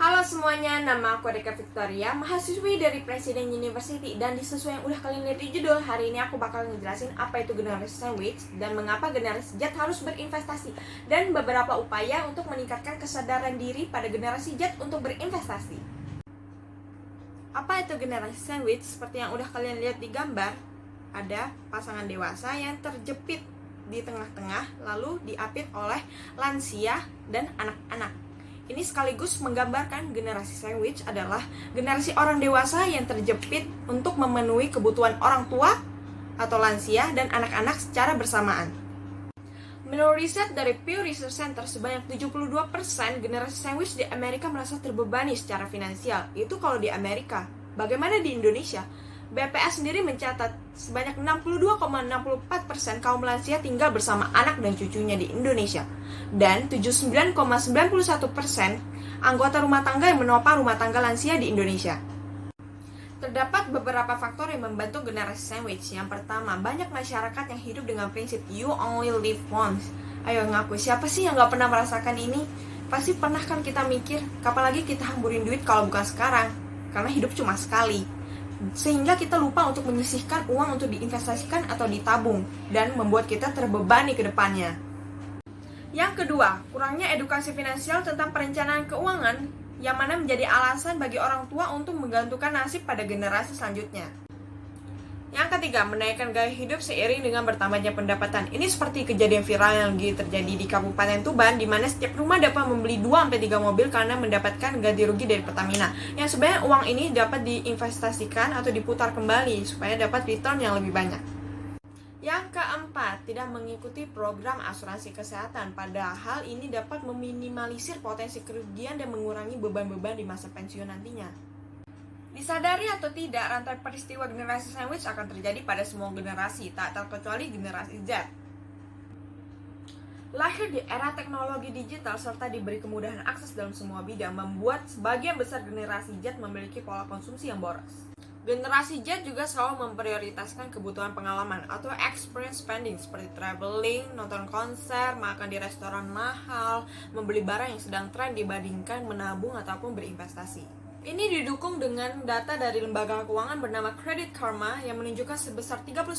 Halo semuanya, nama aku Rika Victoria, mahasiswi dari Presiden University. Dan sesuai yang udah kalian lihat di judul, hari ini aku bakal ngejelasin apa itu generasi sandwich dan mengapa generasi Z harus berinvestasi, dan beberapa upaya untuk meningkatkan kesadaran diri pada generasi Z untuk berinvestasi. Apa itu generasi sandwich? Seperti yang udah kalian lihat di gambar, ada pasangan dewasa yang terjepit di tengah-tengah, lalu diapit oleh lansia dan anak-anak. Ini sekaligus menggambarkan generasi sandwich adalah generasi orang dewasa yang terjepit untuk memenuhi kebutuhan orang tua atau lansia dan anak-anak secara bersamaan. Menurut riset dari Pew Research Center, sebanyak 72% generasi sandwich di Amerika merasa terbebani secara finansial. Itu kalau di Amerika. Bagaimana di Indonesia? BPS sendiri mencatat sebanyak 62,64% kaum lansia tinggal bersama anak dan cucunya di Indonesia, dan 79,91% anggota rumah tangga yang menopang rumah tangga lansia di Indonesia. Terdapat beberapa faktor yang membantu generasi sandwich. Yang pertama, banyak masyarakat yang hidup dengan prinsip you only live once. Ayo ngaku, siapa sih yang gak pernah merasakan ini? Pasti pernah kan kita mikir, kapan lagi kita hamburin duit kalau bukan sekarang? Karena hidup cuma sekali. Sehingga kita lupa untuk menyisihkan uang untuk diinvestasikan atau ditabung, dan membuat kita terbebani ke depannya. Yang kedua, kurangnya edukasi finansial tentang perencanaan keuangan, yang mana menjadi alasan bagi orang tua untuk menggantungkan nasib pada generasi selanjutnya. Yang ketiga, menaikkan gaya hidup seiring dengan bertambahnya pendapatan. Ini seperti kejadian viral yang lagi terjadi di Kabupaten Tuban, di mana setiap rumah dapat membeli 2-3 mobil karena mendapatkan ganti rugi dari Pertamina. Yang sebenarnya uang ini dapat diinvestasikan atau diputar kembali supaya dapat return yang lebih banyak. Yang keempat, tidak mengikuti program asuransi kesehatan. Padahal ini dapat meminimalisir potensi kerugian dan mengurangi beban-beban di masa pensiun nantinya. Disadari atau tidak, rantai peristiwa generasi sandwich akan terjadi pada semua generasi, tak terkecuali generasi Z. Lahir di era teknologi digital serta diberi kemudahan akses dalam semua bidang, membuat sebagian besar generasi Z memiliki pola konsumsi yang boros. Generasi Z juga selalu memprioritaskan kebutuhan pengalaman atau experience spending seperti traveling, nonton konser, makan di restoran mahal, membeli barang yang sedang tren dibandingkan menabung ataupun berinvestasi. Ini didukung dengan data dari lembaga keuangan bernama Credit Karma yang menunjukkan sebesar 39%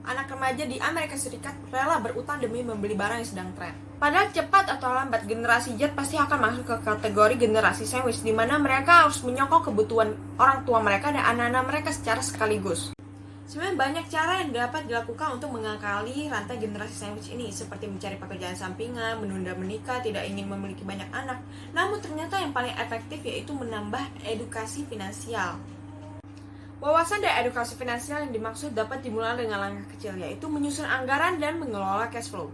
anak remaja di Amerika Serikat rela berutang demi membeli barang yang sedang tren. Padahal cepat atau lambat generasi Z pasti akan masuk ke kategori generasi sandwich, di mana mereka harus menyokong kebutuhan orang tua mereka dan anak-anak mereka secara sekaligus. Sebenarnya banyak cara yang dapat dilakukan untuk mengakali rantai generasi sandwich ini, seperti mencari pekerjaan sampingan, menunda menikah, tidak ingin memiliki banyak anak. Namun ternyata yang paling efektif yaitu menambah edukasi finansial. Wawasan dan edukasi finansial yang dimaksud dapat dimulai dengan langkah kecil, yaitu menyusun anggaran dan mengelola cash flow.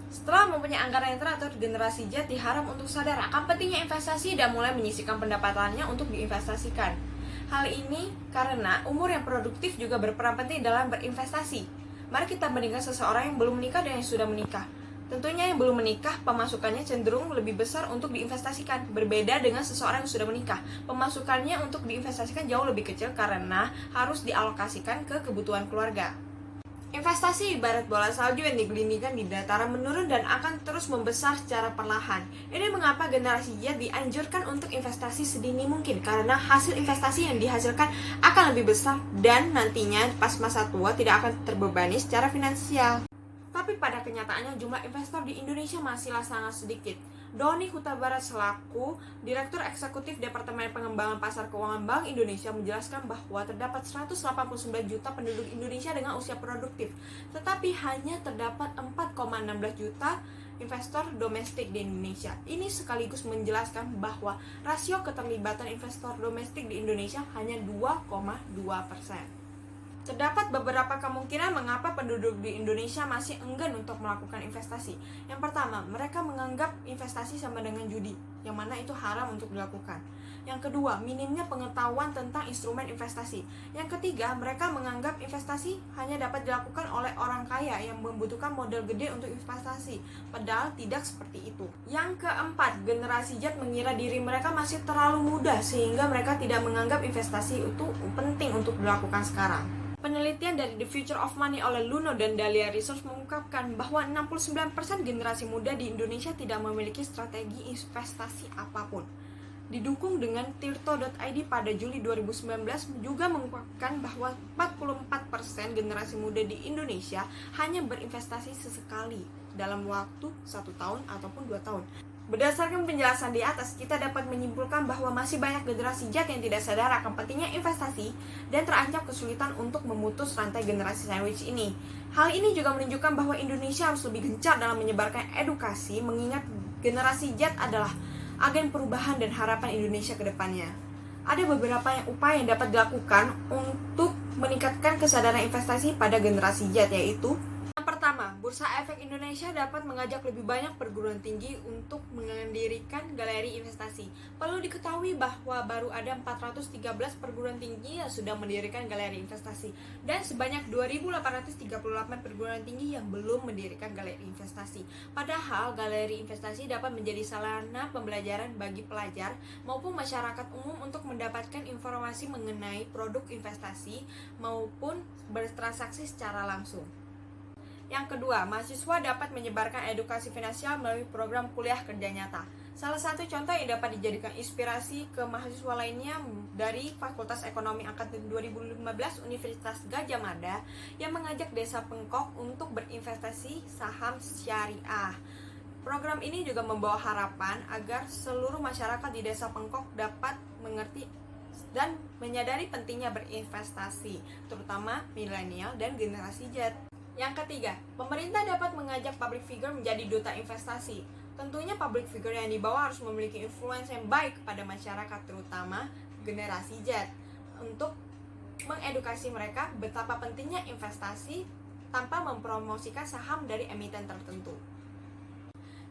Setelah mempunyai anggaran yang teratur, generasi Z diharap untuk sadar akan pentingnya investasi dan mulai menyisihkan pendapatannya untuk diinvestasikan. Hal ini karena umur yang produktif juga berperan penting dalam berinvestasi. Mari kita bandingkan seseorang yang belum menikah dan yang sudah menikah. Tentunya yang belum menikah, pemasukannya cenderung lebih besar untuk diinvestasikan. Berbeda dengan seseorang yang sudah menikah, pemasukannya untuk diinvestasikan jauh lebih kecil karena harus dialokasikan ke kebutuhan keluarga. Investasi ibarat bola salju yang digelindingkan di dataran menurun dan akan terus membesar secara perlahan. Ini mengapa generasi Z dianjurkan untuk investasi sedini mungkin, karena hasil investasi yang dihasilkan akan lebih besar dan nantinya pas masa tua tidak akan terbebani secara finansial. Tapi pada kenyataannya jumlah investor di Indonesia masihlah sangat sedikit. Doni Huta Barat selaku Direktur Eksekutif Departemen Pengembangan Pasar Keuangan Bank Indonesia menjelaskan bahwa terdapat 189 juta penduduk Indonesia dengan usia produktif, tetapi hanya terdapat 4,16 juta investor domestik di Indonesia. Ini sekaligus menjelaskan bahwa rasio keterlibatan investor domestik di Indonesia hanya 2,2%. Terdapat beberapa kemungkinan mengapa penduduk di Indonesia masih enggan untuk melakukan investasi. Yang pertama, mereka menganggap investasi sama dengan judi, yang mana itu haram untuk dilakukan. Yang kedua, minimnya pengetahuan tentang instrumen investasi. Yang ketiga, mereka menganggap investasi hanya dapat dilakukan oleh orang kaya yang membutuhkan modal gede untuk investasi, padahal tidak seperti itu. Yang keempat, generasi Z mengira diri mereka masih terlalu muda sehingga mereka tidak menganggap investasi itu penting untuk dilakukan sekarang. Penelitian dari The Future of Money oleh Luno dan Dahlia Research mengungkapkan bahwa 69% generasi muda di Indonesia tidak memiliki strategi investasi apapun. didukung dengan Tirto.id pada Juli 2019 juga mengungkapkan bahwa 44% generasi muda di Indonesia hanya berinvestasi sesekali dalam waktu 1 tahun ataupun 2 tahun. Berdasarkan penjelasan di atas, kita dapat menyimpulkan bahwa masih banyak generasi Z yang tidak sadar akan pentingnya investasi dan terancam kesulitan untuk memutus rantai generasi sandwich ini. Hal ini juga menunjukkan bahwa Indonesia harus lebih gencar dalam menyebarkan edukasi, mengingat generasi Z adalah agen perubahan dan harapan Indonesia ke depannya. Ada beberapa upaya yang dapat dilakukan untuk meningkatkan kesadaran investasi pada generasi Z, yaitu yang pertama, Bursa Efek Indonesia dapat mengajak lebih banyak perguruan tinggi untuk mendirikan galeri investasi. Perlu diketahui bahwa baru ada 413 perguruan tinggi yang sudah mendirikan galeri investasi dan sebanyak 2.838 perguruan tinggi yang belum mendirikan galeri investasi. Padahal galeri investasi dapat menjadi sarana pembelajaran bagi pelajar maupun masyarakat umum untuk mendapatkan informasi mengenai produk investasi maupun bertransaksi secara langsung. Yang kedua, mahasiswa dapat menyebarkan edukasi finansial melalui program kuliah kerja nyata. Salah satu contoh yang dapat dijadikan inspirasi ke mahasiswa lainnya dari Fakultas Ekonomi Angkatan 2015 Universitas Gadjah Mada yang mengajak Desa Pengkok untuk berinvestasi saham syariah. Program ini juga membawa harapan agar seluruh masyarakat di Desa Pengkok dapat mengerti dan menyadari pentingnya berinvestasi, terutama milenial dan generasi Z. Yang ketiga, pemerintah dapat mengajak public figure menjadi duta investasi. Tentunya public figure yang dibawa harus memiliki influence yang baik kepada masyarakat, terutama generasi Z, untuk mengedukasi mereka betapa pentingnya investasi tanpa mempromosikan saham dari emiten tertentu.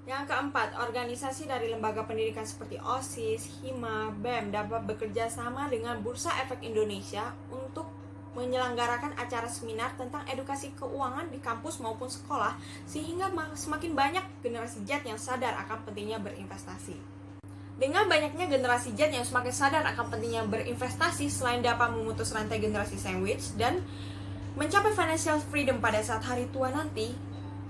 Yang keempat, organisasi dari lembaga pendidikan seperti OSIS, HIMA, BEM dapat bekerja sama dengan Bursa Efek Indonesia untuk menyelenggarakan acara seminar tentang edukasi keuangan di kampus maupun sekolah, sehingga semakin banyak generasi Z yang sadar akan pentingnya berinvestasi. Dengan banyaknya generasi Z yang semakin sadar akan pentingnya berinvestasi, selain dapat memutus rantai generasi sandwich dan mencapai financial freedom pada saat hari tua nanti,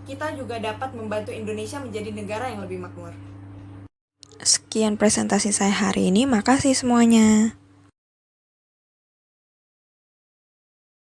kita juga dapat membantu Indonesia menjadi negara yang lebih makmur. Sekian presentasi saya hari ini, makasih semuanya.